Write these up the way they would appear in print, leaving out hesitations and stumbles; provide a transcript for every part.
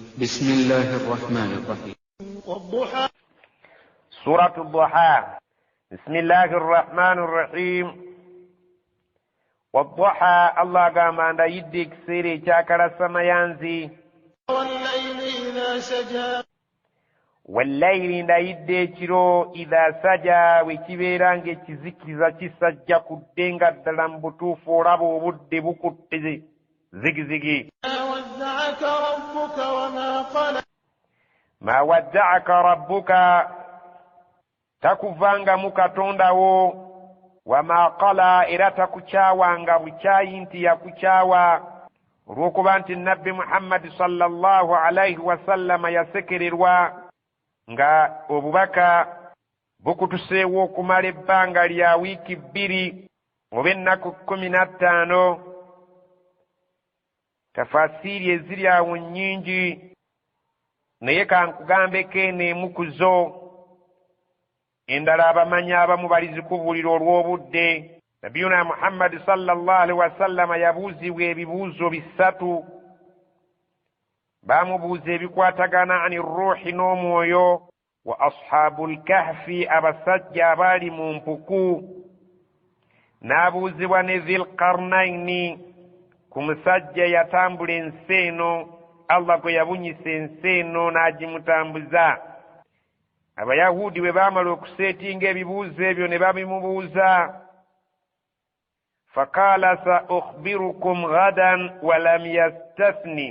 بسم الله الرحمن الرحيم. والضحى. سورة الضحى. بسم الله الرحمن الرحيم. والضحى الله قام عند يدك سيري شاكرا سميانزي. والليل إذا سجى. والليل nda yidde ekiro idha saja wekibeera ng'ekizikiza kisajja kudde nga ddala mu butuufu olaba obudde bukutte zigizigi. ma wadda'aka rabbuka takuvangamu katondawo wama qala era takukyawanga bukyayi nti yakukyawa olw'okuba nti nabbi Muhammad sallallahu alayhi wasallama yasekererwa nga obubaka bukutuseewo okumala ebbanga lya wiiki 2 oba ennaku 15. tafasiiri eziri awo nnyingi naye kankugambeko eno emu ku zo, endala abamanyi abamu balizikubuulira olw'obudde. nabiyuna Muhammad sallallahu alaihi wasallama yabuuzibwa ebibuuzo 3. bamubuuza ebikwatagana ani ruuhi n'omwoyo, wa ashaabul kahfi abasajja abaali mu mpuku, n'abuuzibwa ne dhil qarnaini ku musajja yatambula ensi eno, Allah gwe yabunyisa ensi eno n'agimutambuza. abayahudi bwe baamala okuseetinga ebibuuzo ebyo ne babimubuuza, faqaala sa ukhbirukum ghadan walam yastathni,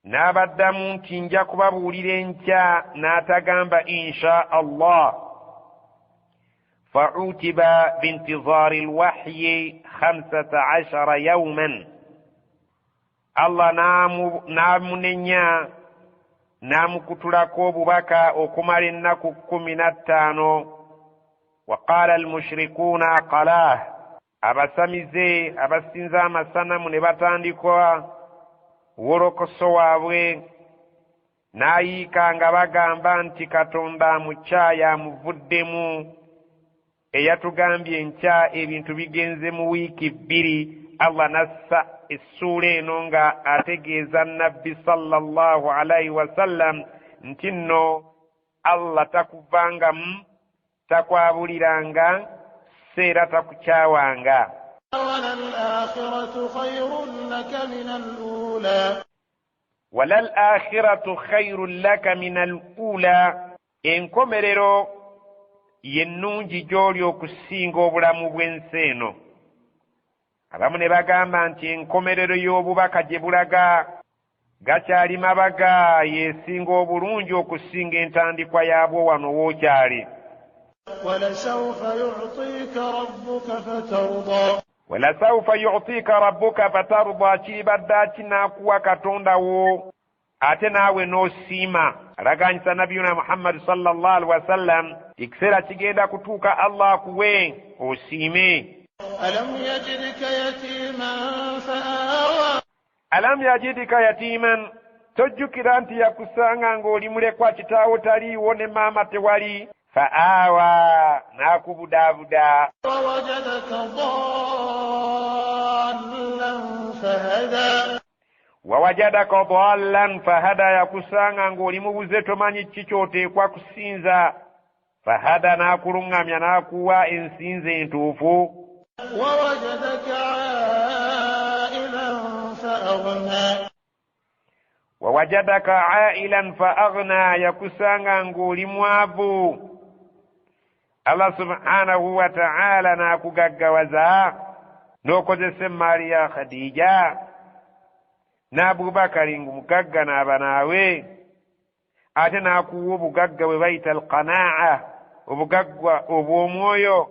n'abaddamu nti nja kubabuulira enkya n'atagamba insha Allah. fa'utiba bintizaari alwahyi 15 yawman, Allah n'amunenya n'amukutulako obubaka okumala ennaku 15. wa qaala almushrikuuna aqalah, abasamize abasinza amasanamu ne batandika wolokoso waabwe n'ayiika nga bagamba nti katonda amukyaya amuvuddemu, eyatugambye enkya ebintu bigenze mu wiiki 2. Allah nassa essuula eno nga ategeeza nabbi sallallahu alaihi wasallam nti nno Allah takuvangamu, takwabuliranga, seera takukyawanga. وللآخرة خير لك من الأولى. وللآخرة خير لك من الأولى. enkomerero yennungi gy'oli okusinga obulamu bw'ensi eno. abamu ne bagamba nti enkomerero y'obubaka gye bulaga gakyali mabaga yeesinga obulungi okusinga entandikwa yaabwo wano wookyali. ولسوف يعطيك ربك فترضى. walasawfa yu'tika rabbuka fatarda, kiribadda kinaakuwa katondawo ate naawe n'osiima. alaganyisa nabiyuna Muhammad sallallahu alaihi wasallam ekiseera kigenda kutuuka Allah akuwe osiime. ألم يجدك يتيما فآوى. alam yajidika yatiman, tojjukira nti yakusanga ng'oli mulekwa, kitaawo taliiwo ne maama tewali. fa'awa, n'akubudaabuda. ووجدك ضالا فهدى. wawajadaka dhallan fahada, yakusanga ng'oli mubuze tomanyi ki ky'oteekwa kusinza. fahada, n'akuluŋŋamya n'akuwa ensinza entuufu. ووجدك عائلا فأغنى. wawajadaka ailan faaghna, yakusanga ng'oli mwavu. Allah subhanahu wa ta'ala n'akugaggawaza n'okozesa emmaali ya Khadija n'Abubakari ng'omugagga n'aba naawe, ate n'akuwa obugagga bwe bayita alqanaa'a, obugagga obw'omwoyo.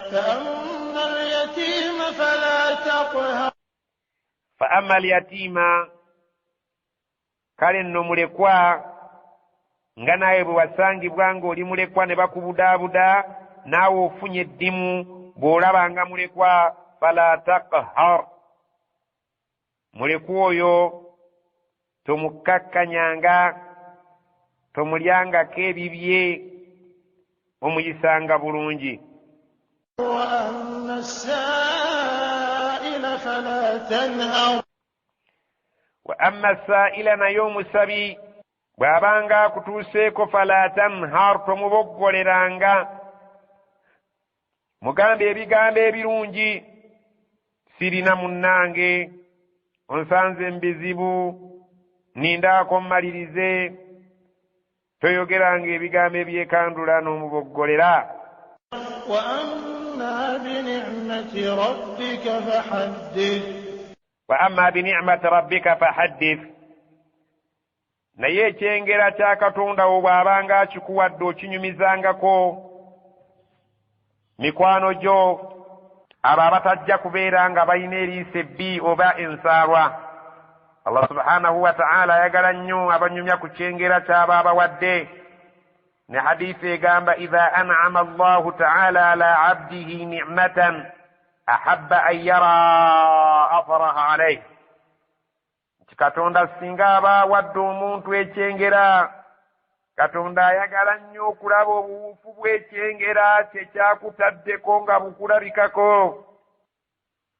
فأما اليتيم فلا تقهر. فأما اليتيم, kale nno mulekwa nga naye bwe wasangibwa ng'oli mulekwa ne bakubudaabuda naawe ofunye eddimu bw'olabanga mulekwa, fala taqhar, mulekwa oyo tomukkakkanyanga, tomulyangako ebibye, omuyisanga bulungi. وأما السائل فلا تنهر. wa amma sa'ila naye omusabi bw'abanga akutuuseeko fala tanhar tomuboggoleranga mugambe ebigambo ebirungi sirina munnange onsanze mubizibu nindaako mmalirize toyogeranga ebigambo ebyekandula n'omuboggolera wa amma bini'mati rabbika fahaddith wa amma bini'mati rabbika fahaddith naye ekyengera kya Katonda wo bw'abanga akikuwadde okinyumizangako mikwano gyo abo abatajja kubeera nga balina eriiso ebbi oba ensaalwa. Allah subhanahu wa ta'ala ayagala nnyo abanyumya ku kyengera ky'aba abawadde ne hadiisi egamba idha an'ama Allahu ta'ala ala abdihi ni'matan ahabba an yara afraha alayhi. Katonda singa aba awadde omuntu ekyengera Katonda ayagala nnyo okulaba obuwuufu bw'ekyengera kye kyakutaddeko nga bukulabikako.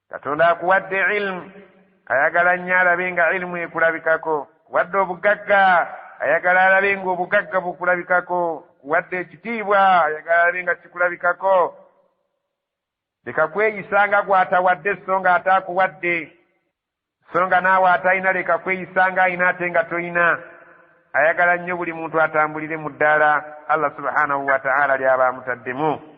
Katonda akuwadde ilmu ayagala nnyo alabe nga ilmu ekulabikako. Kuwadde obugagga ayagala alabe nga obugagga bukulabikako. Kuwadde ekitiibwa ayagala alabe nga kikulabikako. Leka kweyisanga gw'atawadde so nga ataakuwadde, so nga naawe atalina leka kweyisanga ayina ate nga toyina. Ayagala nnyo buli muntu atambulire mu ddaala Allah subhanahu wa ta'ala ly'aba amutaddemu.